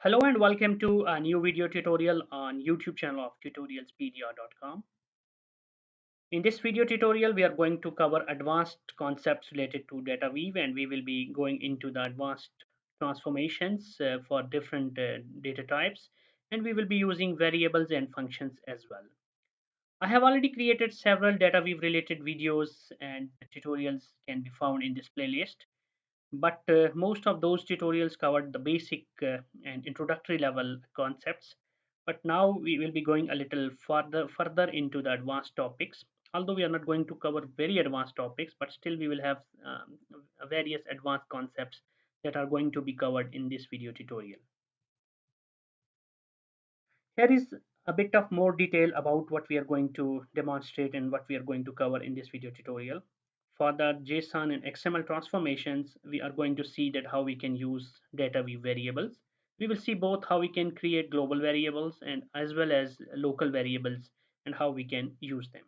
Hello and welcome to a new video tutorial on YouTube channel of tutorialspedia.com. In this video tutorial, we are going to cover advanced concepts related to DataWeave, and we will be going into the advanced transformations for different data types, and we will be using variables and functions as well. I have already created several DataWeave related videos, and tutorials can be found in this playlist, but most of those tutorials covered the basic and introductory level concepts. But now we will be going a little further into the advanced topics, although we are not going to cover very advanced topics, but still we will have various advanced concepts that are going to be covered in this video tutorial. Here is a bit of more detail about what we are going to demonstrate and what we are going to cover in this video tutorial. For the JSON and XML transformations, we are going to see that how we can use DataWeave variables. We will see both how we can create global variables and as well as local variables and how we can use them.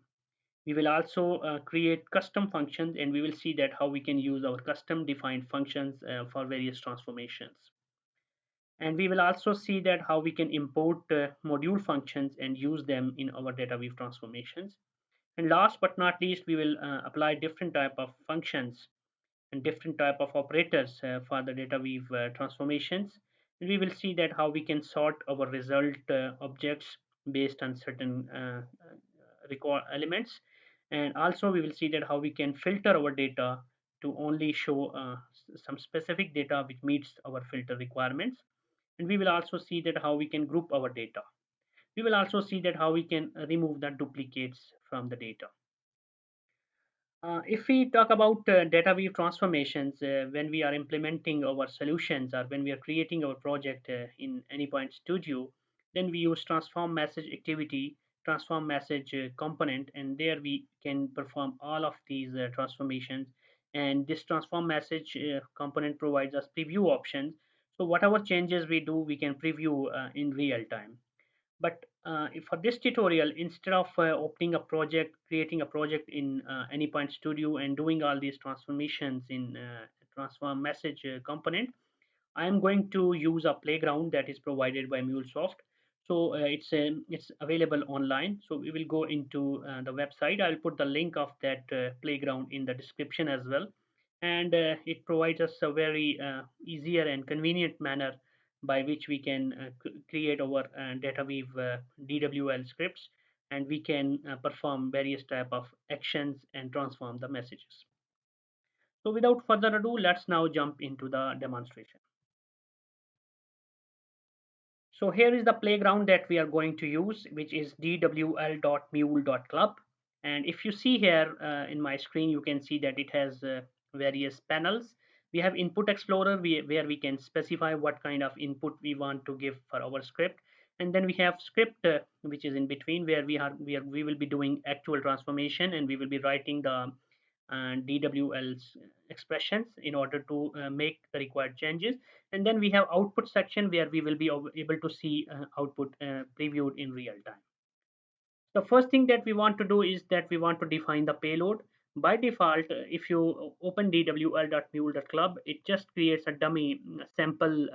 We will also create custom functions, and we will see that how we can use our custom defined functions for various transformations. And we will also see that how we can import module functions and use them in our DataWeave transformations. And last but not least, we will apply different type of functions and different type of operators for the DataWeave transformations. And we will see that how we can sort our result objects based on certain record elements. And also we will see that how we can filter our data to only show some specific data which meets our filter requirements. And we will also see that how we can group our data. We will also see that how we can remove the duplicates from the data. If we talk about data weave transformations, when we are implementing our solutions or when we are creating our project in Anypoint Studio, then we use transform message activity, transform message component, and there we can perform all of these transformations. And this transform message component provides us preview options. So whatever changes we do, we can preview in real time. But for this tutorial, instead of opening a project, creating a project in Anypoint Studio and doing all these transformations in transform message component, I am going to use a playground that is provided by MuleSoft. So it's available online. So we will go into the website. I'll put the link of that playground in the description as well. And it provides us a very easier and convenient manner by which we can create our DataWeave DWL scripts, and we can perform various type of actions and transform the messages. So without further ado, let's now jump into the demonstration. So here is the playground that we are going to use, which is dwl.mule.club. And if you see here in my screen, you can see that it has various panels. We have input explorer where we can specify what kind of input we want to give for our script. And then we have script, which is in between, where we will be doing actual transformation, and we will be writing the DWL's expressions in order to make the required changes. And then we have output section where we will be able to see output previewed in real time. The first thing that we want to do is that we want to define the payload. By default, if you open dwl.mule.club, it just creates a dummy sample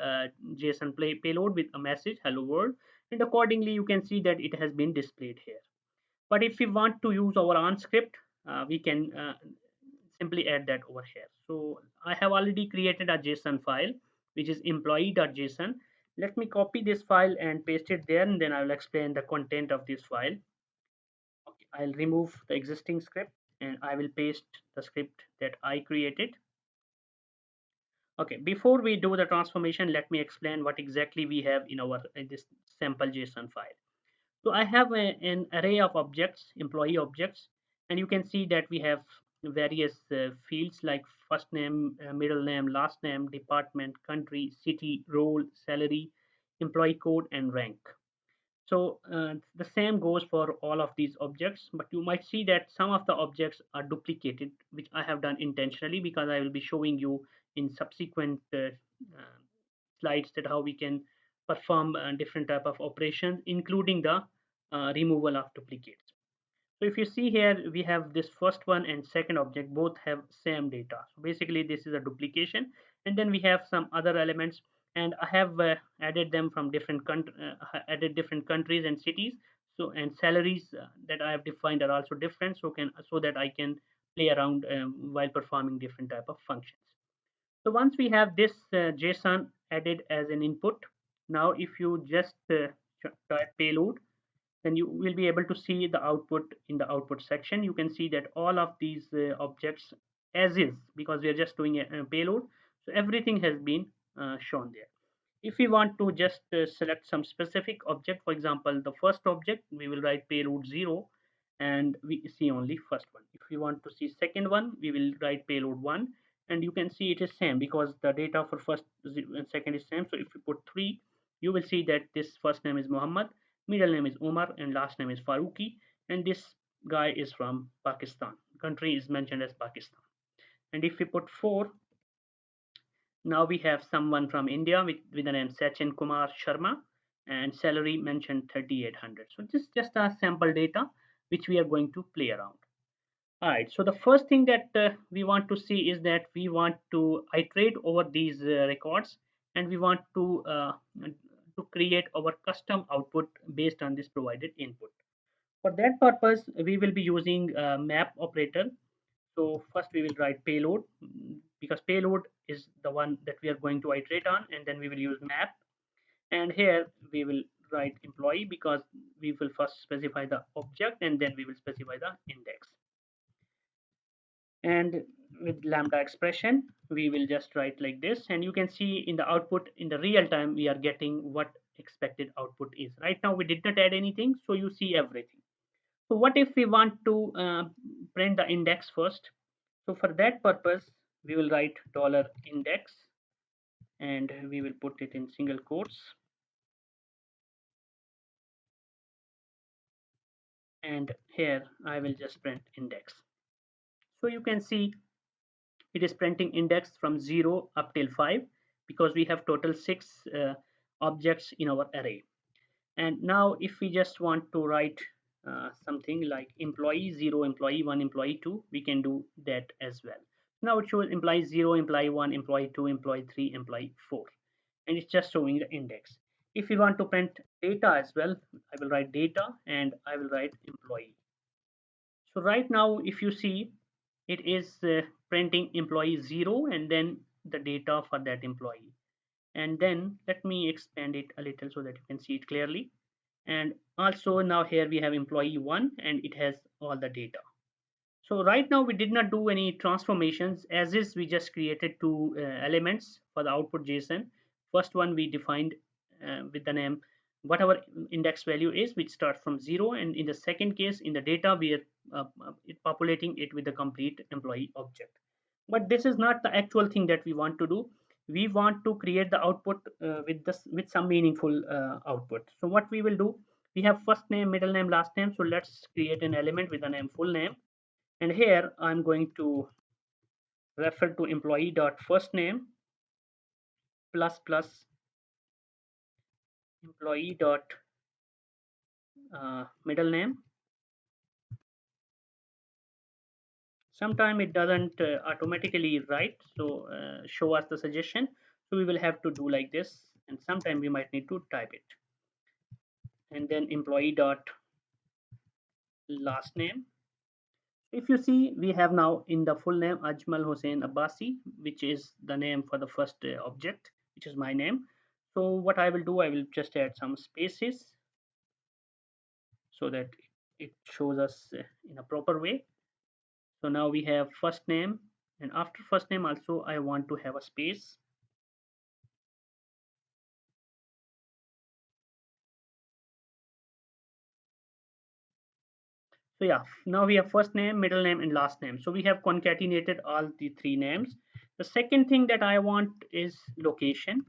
JSON payload with a message hello world, and accordingly you can see that it has been displayed here. But if we want to use our own script, we can simply add that over here. So I have already created a JSON file, which is employee.json. Let me copy this file and paste it there, and then I will explain the content of this file. Okay, I'll remove the existing script and I will paste the script that I created. Okay, before we do the transformation, let me explain what exactly we have in this sample JSON file. So I have an array of objects, employee objects, and you can see that we have various fields like first name, middle name, last name, department, country, city, role, salary, employee code, and rank. So the same goes for all of these objects, but you might see that some of the objects are duplicated, which I have done intentionally because I will be showing you in subsequent slides that how we can perform different type of operations, including the removal of duplicates. So if you see here, we have this first one and second object both have same data. So basically this is a duplication, and then we have some other elements and I have added them from added different countries and cities. So and salaries that I have defined are also different, so that I can play around while performing different type of functions. So once we have this JSON added as an input, now if you just type payload, then you will be able to see the output in the output section. You can see that all of these objects as is, because we are just doing a payload. So everything has been shown there. If we want to just select some specific object, for example, the first object, we will write payload 0 and we see only first one. If we want to see second one, we will write payload 1, and you can see it is same because the data for first and second is same. So if we put 3, you will see that this first name is Muhammad, middle name is Umar, and last name is Faruqi, and this guy is from Pakistan. Country is mentioned as Pakistan. And if we put 4, now we have someone from India with the name Sachin Kumar Sharma, and salary mentioned 3800. So this is just a sample data which we are going to play around. All right, so the first thing that we want to see is that we want to iterate over these records, and we want to create our custom output based on this provided input. For that purpose, we will be using a map operator. So first we will write payload, because payload is the one that we are going to iterate on, and then we will use map. And here we will write employee, because we will first specify the object and then we will specify the index. And with lambda expression, we will just write like this, and you can see in the output in the real time we are getting what expected output is. Right now we did not add anything, so you see everything. So what if we want to print the index first? So for that purpose, we will write $index, and we will put it in single quotes. And here I will just print index. So you can see it is printing index from 0 up till 5, because we have total 6 objects in our array. And now if we just want to write something like employee 0, employee 1, employee 2, we can do that as well. Now it shows employee 0, employee 1, employee 2, employee 3, employee 4, and it's just showing the index. If we want to print data as well, I will write data and I will write employee. So right now if you see, it is printing employee 0 and then the data for that employee. And then let me expand it a little so that you can see it clearly. And also now here we have employee 1 and it has all the data. So right now we did not do any transformations, as is we just created two elements for the output JSON. First one we defined with the name whatever index value is, which starts from 0, and in the second case in the data we are populating it with the complete employee object. But this is not the actual thing that we want to do. We want to create the output with some meaningful output. So what we will do, we have first name, middle name, last name. So let's create an element with the name full name, and here I'm going to refer to employee dot first name plus plus employee dot middle name. Sometimes it doesn't automatically write, so show us the suggestion. So we will have to do like this, and sometime we might need to type it. And then employee dot last name. If you see, we have now in the full name Ajmal Hussain Abbasi, which is the name for the first object, which is my name. So what I will do, I will just add some spaces so that it shows us in a proper way. So now we have first name, and after first name also I want to have a space. So yeah, now we have first name, middle name, and last name. So we have concatenated all the three names. The second thing that I want is location.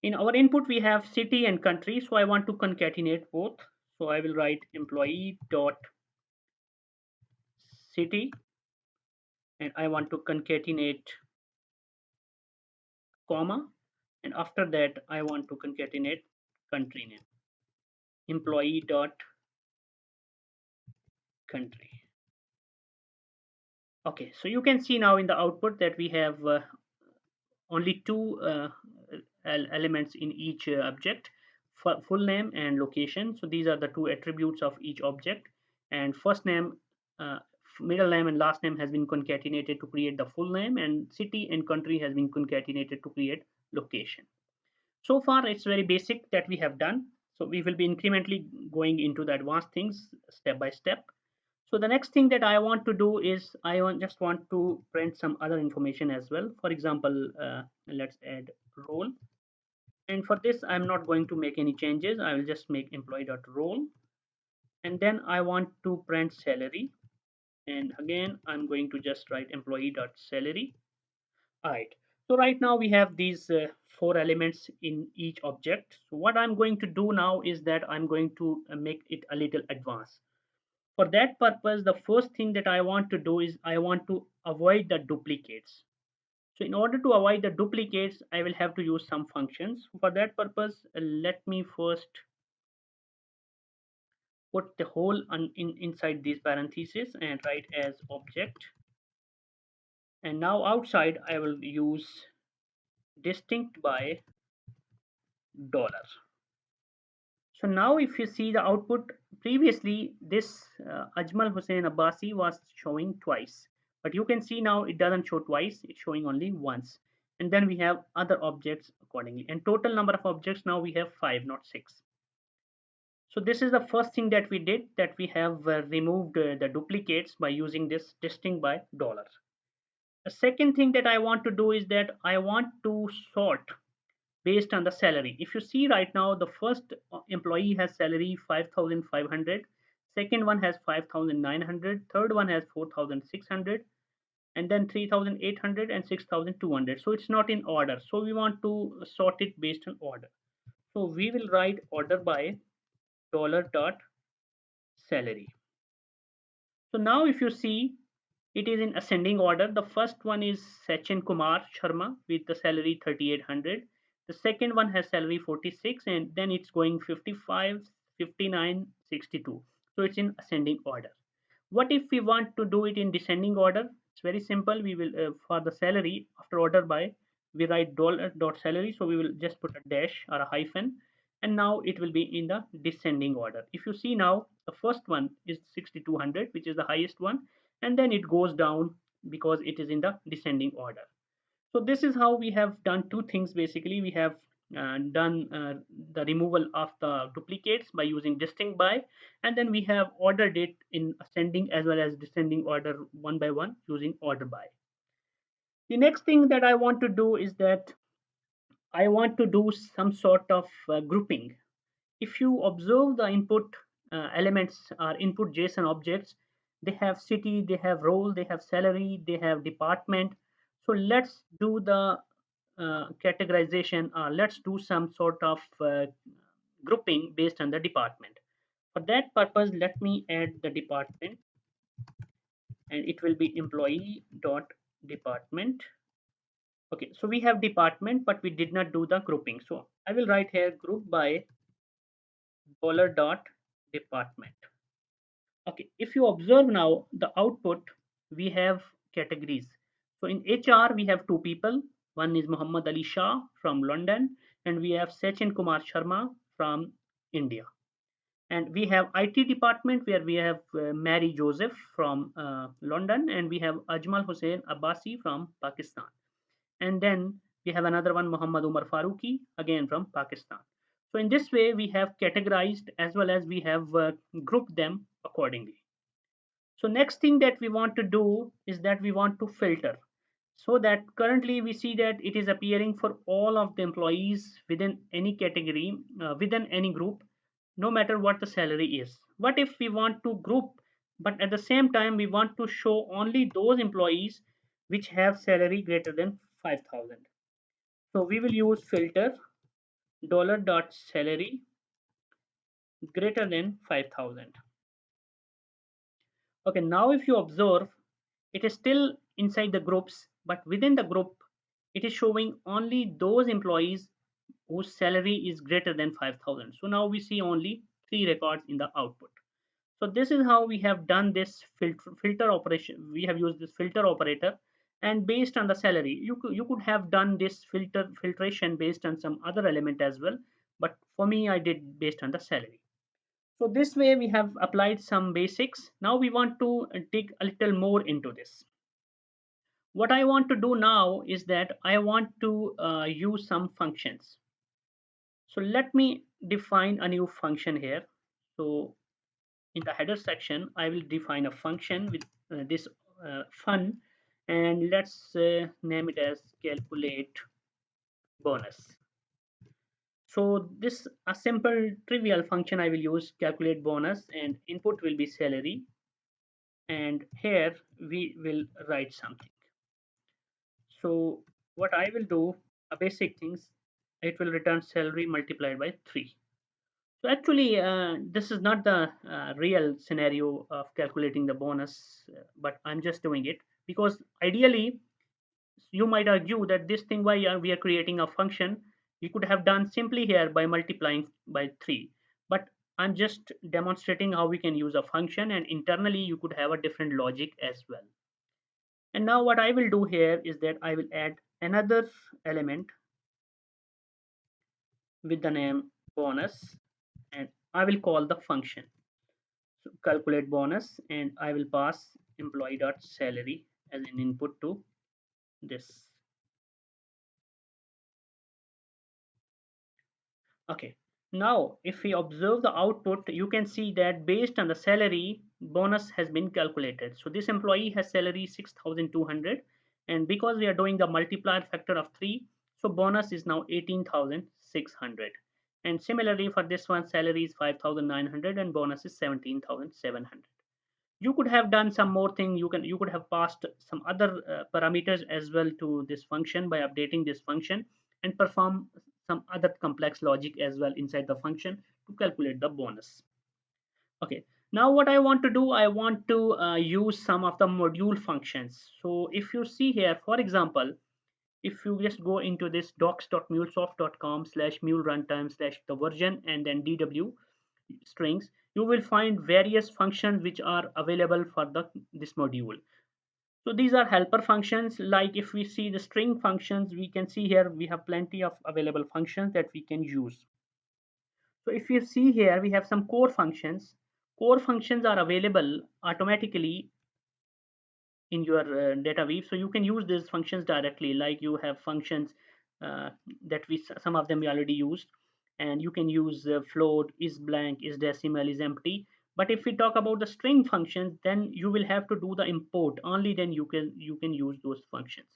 In our input we have city and country, so I want to concatenate both. So I will write employee dot city, and I want to concatenate comma, and after that I want to concatenate country name, employee dot country. Okay, so you can see now in the output that we have only two elements in each object, full name and location. So these are the two attributes of each object, and first name, uh, middle name and last name has been concatenated to create the full name, and city and country has been concatenated to create location. So far it's very basic that we have done. So we will be incrementally going into the advanced things step by step. So the next thing that I want to do is just want to print some other information as well. For example, let's add role. And for this, I'm not going to make any changes. I will just make employee.role. And then I want to print salary. And again, I'm going to just write employee.salary. All right. So right now we have these four elements in each object. So what I'm going to do now is that I'm going to make it a little advanced. For that purpose, the first thing that I want to do is I want to avoid the duplicates. So in order to avoid the duplicates, I will have to use some functions. For that purpose, let me first put the whole inside these parentheses and write as object. And now outside, I will use DistinctBy dollar. So now if you see the output, previously this Ajmal Hussain Abbasi was showing twice. But you can see now it doesn't show twice, it's showing only once. And then we have other objects accordingly. And total number of objects now we have 5, not 6. So this is the first thing that we did, that we have removed the duplicates by using this distinct by dollar. The second thing that I want to do is that I want to sort based on the salary. If you see right now, the first employee has salary 5,500, second one has 5,900, third one has 4,600, and then 3,800 and 6,200. So it's not in order. So we want to sort it based on order. So we will write order by dollar dot salary. So now if you see, it is in ascending order. The first one is Sachin Kumar Sharma with the salary 3,800. The second one has salary 46, and then it's going 55, 59, 62. So it's in ascending order. What if we want to do it in descending order? It's very simple. We will for the salary after order by, we write dollar dot salary. So we will just put a dash or a hyphen, and now it will be in the descending order. If you see now, the first one is 6,200, which is the highest one, and then it goes down because it is in the descending order. So this is how we have done two things. Basically, we have done the removal of the duplicates by using distinct by, and then we have ordered it in ascending as well as descending order one by one using order by. The next thing that I want to do is that I want to do some sort of grouping. If you observe the input elements are input JSON objects, they have city, they have role, they have salary, they have department. So let's do the categorization, let's do some sort of grouping based on the department. For that purpose, let me add the department, and it will be employee dot department. Okay, so we have department, but we did not do the grouping. So I will write here group by dollar dot department. Okay, if you observe now the output, we have categories. So in HR, we have two people. One is Muhammad Ali Shah from London, and we have Sachin Kumar Sharma from India. And we have IT department where we have Mary Joseph from London, and we have Ajmal Hussain Abbasi from Pakistan. And then we have another one, Muhammad Umar Faruqi, again from Pakistan. So in this way, we have categorized as well as we have grouped them accordingly. So next thing that we want to do is that we want to filter, so that currently we see that it is appearing for all of the employees within any category, within any group, no matter what the salary is. What if we want to group, but at the same time we want to show only those employees which have salary greater than 5,000? So we will use filter dollar dot salary greater than 5,000. Okay, now if you observe, it is still inside the groups, but within the group, it is showing only those employees whose salary is greater than 5,000. So now we see only 3 records in the output. So this is how we have done this filter operation. We have used this filter operator, and based on the salary. You could have done this filtration based on some other element as well, but for me I did based on the salary. So this way we have applied some basics. Now we want to dig a little more into this. What I want to do now is that I want to use some functions. So let me define a new function here. So in the header section, I will define a function with this fun, and let's name it as calculate bonus. So this a simple trivial function I will use, calculate bonus, and input will be salary, and here we will write something. So what I will do, a basic things, it will return salary multiplied by 3. So actually, this is not the real scenario of calculating the bonus, but I'm just doing it because ideally, you might argue that this thing why we are creating a function, we could have done simply here by multiplying by 3. But I'm just demonstrating how we can use a function, and internally you could have a different logic as well. And now what I will do here is that I will add another element with the name bonus, and I will call the function. So calculate bonus, and I will pass employee.salary as an input to this. Okay. Now, if we observe the output, you can see that based on the salary, bonus has been calculated. So this employee has salary 6,200, and because we are doing the multiplier factor of 3, so bonus is now 18,600. And similarly for this one, salary is 5,900 and bonus is 17,700. You could have done some more thing. You could have passed some other parameters as well to this function by updating this function, and perform some other complex logic as well inside the function to calculate the bonus. Okay, now what I want to do, I want to use some of the module functions. So if you see here, for example, if you just go into this docs.mulesoft.com/mule runtime/the version and then dw strings, you will find various functions which are available for this module. So these are helper functions. Like if we see the string functions, we can see here we have plenty of available functions that we can use. So if you see here, we have some core functions. Core functions are available automatically in your DataWeave, so you can use these functions directly. Like you have functions that we some of them we already used, and you can use float, is blank, is decimal, is empty. But if we talk about the string functions, then you will have to do the import. Only then you can use those functions.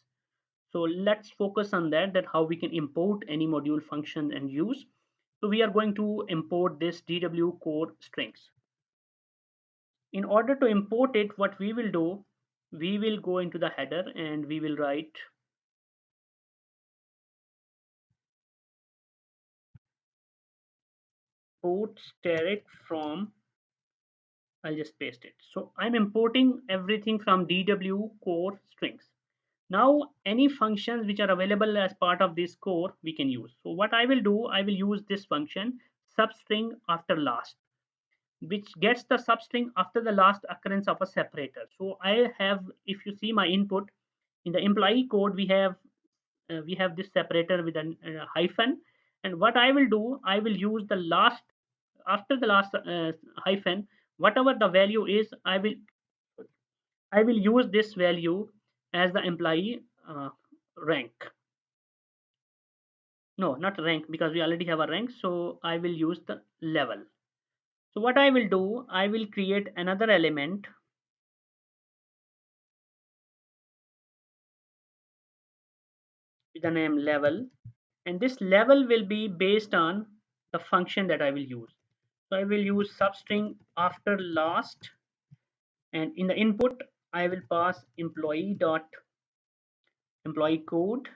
So let's focus on that how we can import any module function and use. So we are going to import this DW core strings. In order to import it, what we will do, we will go into the header and we will write import static from, I'll just paste it. So I'm importing everything from DW core strings. Now any functions which are available as part of this core we can use. So what I will do, I will use this function substring after last, which gets the substring after the last occurrence of a separator. So I have, if you see my input in the employee code, we have this separator with a hyphen, and what I will do, I will use the last, after the last hyphen, whatever the value is, I will use this value as the employee rank. No, not rank, because we already have a rank, so I will use the level. So what I will do, I will create another element with the name level, and this level will be based on the function that I will use. So I will use substring after last, and in the input I will pass employee code,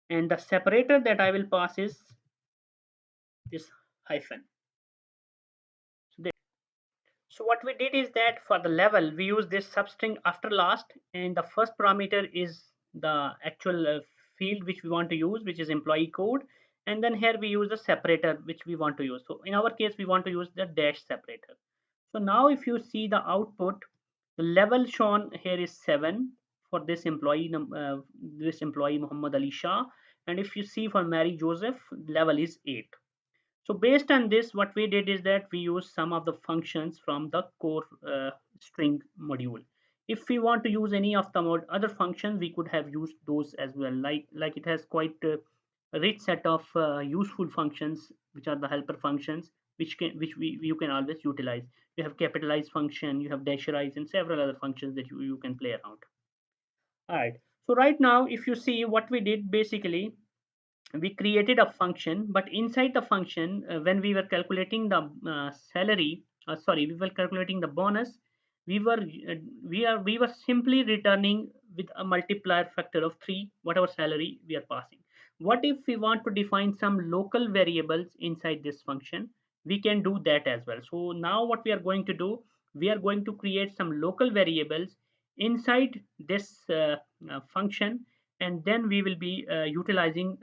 and the separator that I will pass is this hyphen. So what we did is that for the level we use this substring after last, and the first parameter is the actual field which we want to use, which is employee code, and then here we use the separator which we want to use. So in our case we want to use the dash separator. So now if you see the output, the level shown here is 7 for this employee Muhammad Ali Shah, and if you see for Mary Joseph, level is 8. So based on this, what we did is that we used some of the functions from the core string module. If we want to use any of the other functions, we could have used those as well. Like it has quite a rich set of useful functions, which are the helper functions, which you can always utilize. You have capitalize function, you have dasherize, and several other functions that you can play around. All right. So right now, if you see what we did, basically we created a function, but inside the function, when we were calculating the we were calculating the bonus, we were we were simply returning with a multiplier factor of 3 whatever salary we are passing. What if we want to define some local variables inside this function? We can do that as well. So now what we are going to do, we are going to create some local variables inside this function, and then we will be utilizing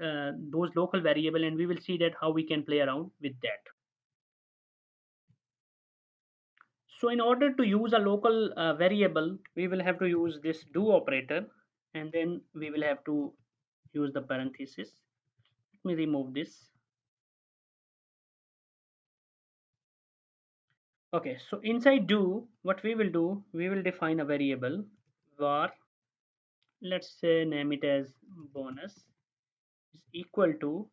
those local variable, and we will see that how we can play around with that. So in order to use a local variable, we will have to use this do operator, and then we will have to use the parenthesis. Let me remove this. Okay, so inside do, what we will do, we will define a variable var, let's say name it as bonus, is equal to,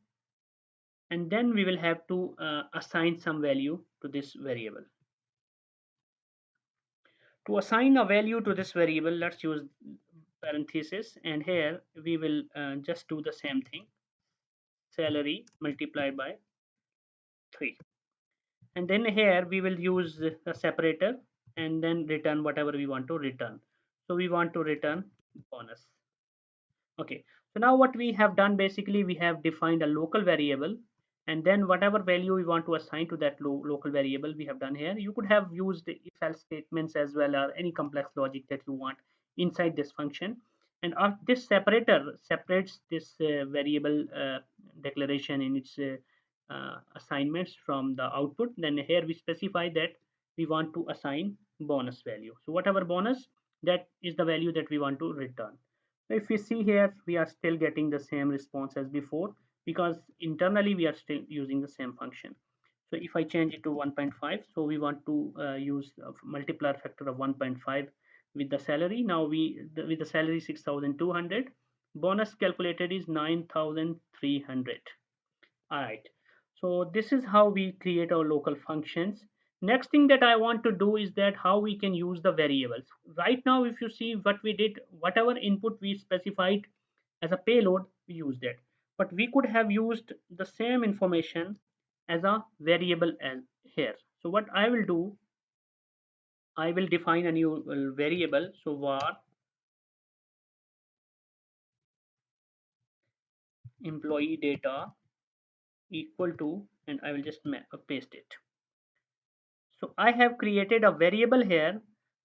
and then we will have to assign some value to this variable. To assign a value to this variable, let's use parenthesis, and here we will just do the same thing, salary multiplied by 3, and then here we will use a separator and then return whatever we want to return. So we want to return bonus. Okay, so now what we have done, basically we have defined a local variable, and then whatever value we want to assign to that local variable we have done here. You could have used if else statements as well, or any complex logic that you want inside this function. And this separator separates this variable declaration in its assignments from the output. Then here we specify that we want to assign bonus value. So whatever bonus, that is the value that we want to return. If we see here, we are still getting the same response as before, because internally we are still using the same function. So if I change it to 1.5, so we want to use a multiplier factor of 1.5 with the salary. Now with the salary 6,200, bonus calculated is 9,300. All right. So this is how we create our local functions. Next thing that I want to do is that how we can use the variables. Right now, if you see what we did, whatever input we specified as a payload, we used it. But we could have used the same information as a variable as here. So what I will do, I will define a new variable. So var employee data equal to, and I will just paste it. So I have created a variable here.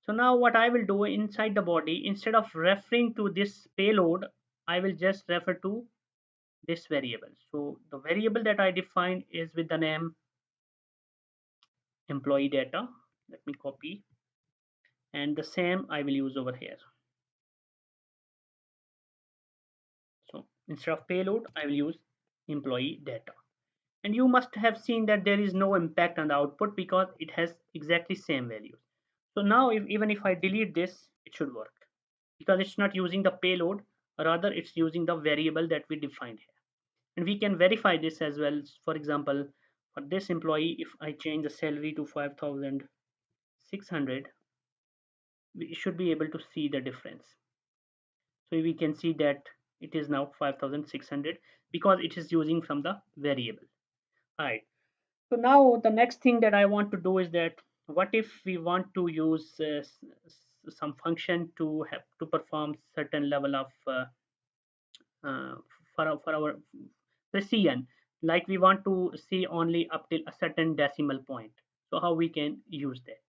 So now what I will do inside the body, instead of referring to this payload, I will just refer to this variable. So the variable that I defined is with the name employee data. Let me copy, and the same I will use over here. So instead of payload, I will use employee data. And you must have seen that there is no impact on the output because it has exactly same values. So now even if I delete this, it should work, because it's not using the payload, rather it's using the variable that we defined here. And we can verify this as well. For example, for this employee, if I change the salary to 5,600, we should be able to see the difference. So we can see that it is now 5,600 because it is using from the variable. All right. So now the next thing that I want to do is that what if we want to use some function to have to perform certain level of uh, for our precision, like we want to see only up till a certain decimal point. So how we can use that?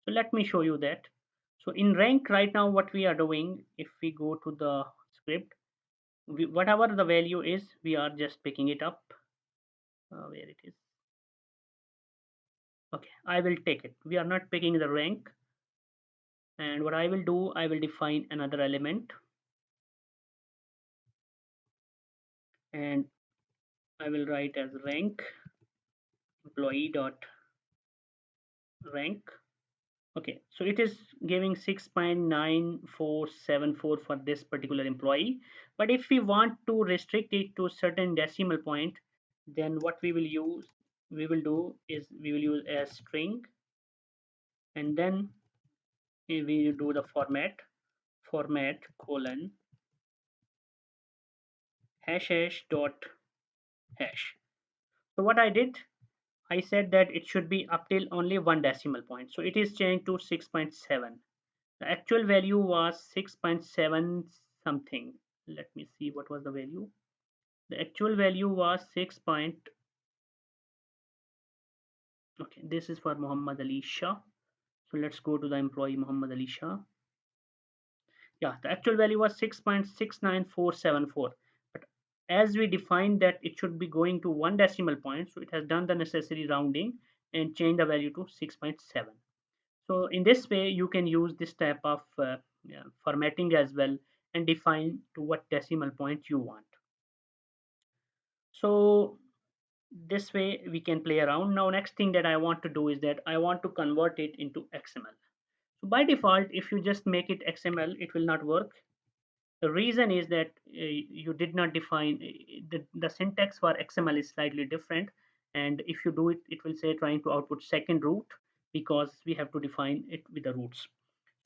So let me show you that. So in rank right now, what we are doing, if we go to the script, whatever the value is, we are just picking it up where it is. Okay, I will take it. We are not picking the rank. And what I will do, I will define another element. and I will write as rank employee dot rank. Okay, so it is giving 6.9474 for this particular employee. But if we want to restrict it to certain decimal point, then what we will do is we will use as string, and then we do the format colon hash hash dot hash. So what I did, I said that it should be up till only one decimal point. So it is changed to 6.7. The actual value was 6.7 something. Let me see what was the value. The actual value was 6 point. Okay, this is for Muhammad Ali Shah. So let's go to the employee Muhammad Ali Shah. Yeah, the actual value was 6.69474. But as we defined that it should be going to one decimal point, so it has done the necessary rounding and changed the value to 6.7. So in this way, you can use this type of yeah, formatting as well and define to what decimal point you want. So this way we can play around. Now next thing that I want to do is that I want to convert it into XML. So by default, if you just make it XML, it will not work. The reason is that you did not define the syntax for XML is slightly different, and if you do it, it will say trying to output second root because we have to define it with the roots.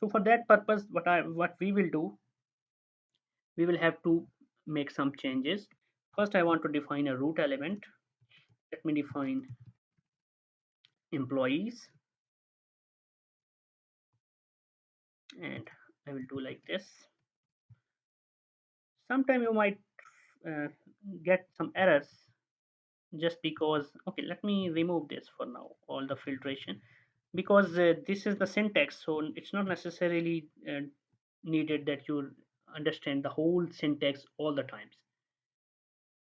So for that purpose, what we will do, we will have to make some changes. First, I want to define a root element. Let me define employees, and I will do like this. Sometime you might uh, get some errors just because, okay, let me remove this for now, all the filtration, because this is the syntax, so it's not necessarily needed that you understand the whole syntax all the times,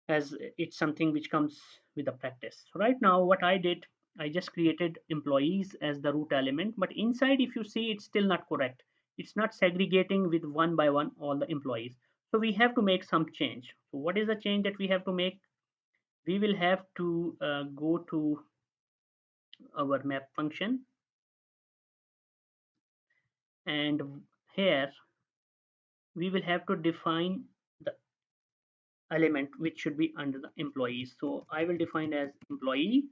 as it's something which comes with the practice. So right now what I did, I just created employees as the root element, but inside if you see, it's still not correct. It's not segregating with one by one all the employees. So we have to make some change. So what is the change that we have to make? We will have to go to our map function, and here we will have to define the element which should be under the employees. So I will define as employee,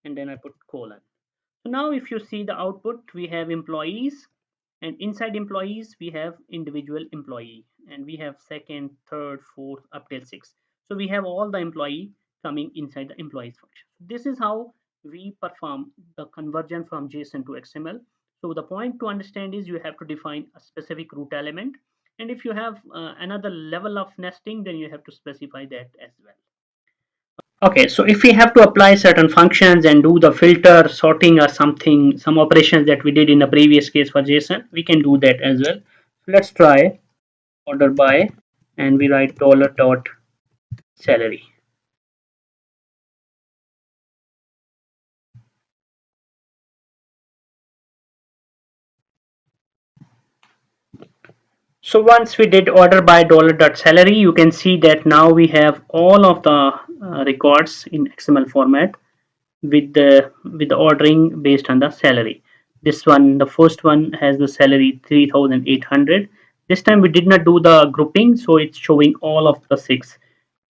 and then I put colon. So now if you see the output, we have employees, and inside employees we have individual employee, and we have second, third, fourth up till six. So we have all the employee coming inside the employees function. This is how we perform the conversion from JSON to XML. So the point to understand is you have to define a specific root element, and if you have another level of nesting, then you have to specify that as well. Okay, so if we have to apply certain functions and do the filter sorting or something, some operations that we did in the previous case for JSON, we can do that as well. So let's try order by, and we write dollar dot salary. So once we did order by dollar dot salary, you can see that now we have all of the records in XML format with the ordering based on the salary. This one, the first one has the salary 3,800. This time we did not do the grouping, so it's showing all of the six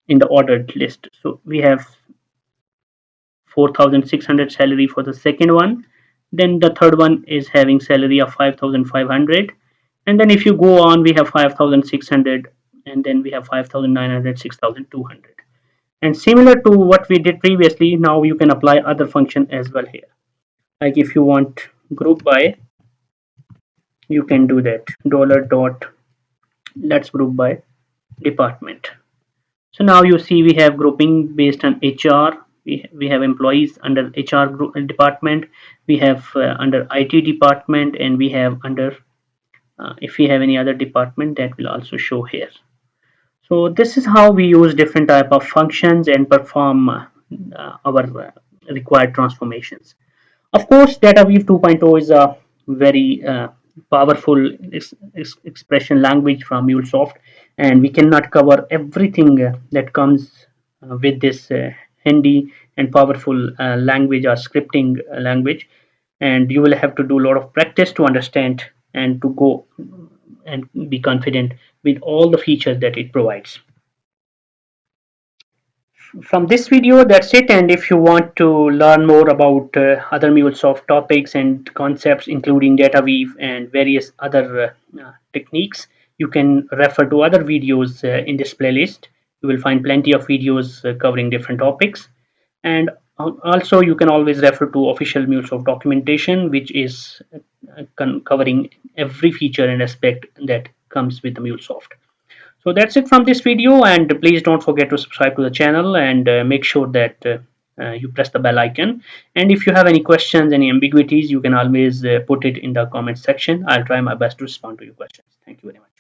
in the ordered list. So we have 4,600 salary for the second one. Then the third one is having salary of 5,500. And then if you go on, we have 5,600, and then we have 5,900, 6,200. And similar to what we did previously, now you can apply other function as well here. Like if you want group by, you can do that. Dollar dot, let's group by department. So now you see we have grouping based on HR. We have employees under HR group, department. We have under IT department, and we have under if we have any other department, that will also show here. So this is how we use different type of functions and perform our required transformations. Of course, DataWeave 2.0 is a very powerful expression language from MuleSoft, and we cannot cover everything that comes with this handy and powerful language or scripting language, and you will have to do a lot of practice to understand and to go and be confident with all the features that it provides. From this video, that's it. And if you want to learn more about other MuleSoft topics and concepts, including DataWeave and various other techniques, you can refer to other videos in this playlist. You will find plenty of videos covering different topics. And also, you can always refer to official MuleSoft documentation, which is covering every feature and aspect that comes with the MuleSoft. So that's it from this video, and please don't forget to subscribe to the channel and make sure that you press the bell icon. And if you have any questions, any ambiguities, you can always put it in the comment section. I'll try my best to respond to your questions. Thank you very much.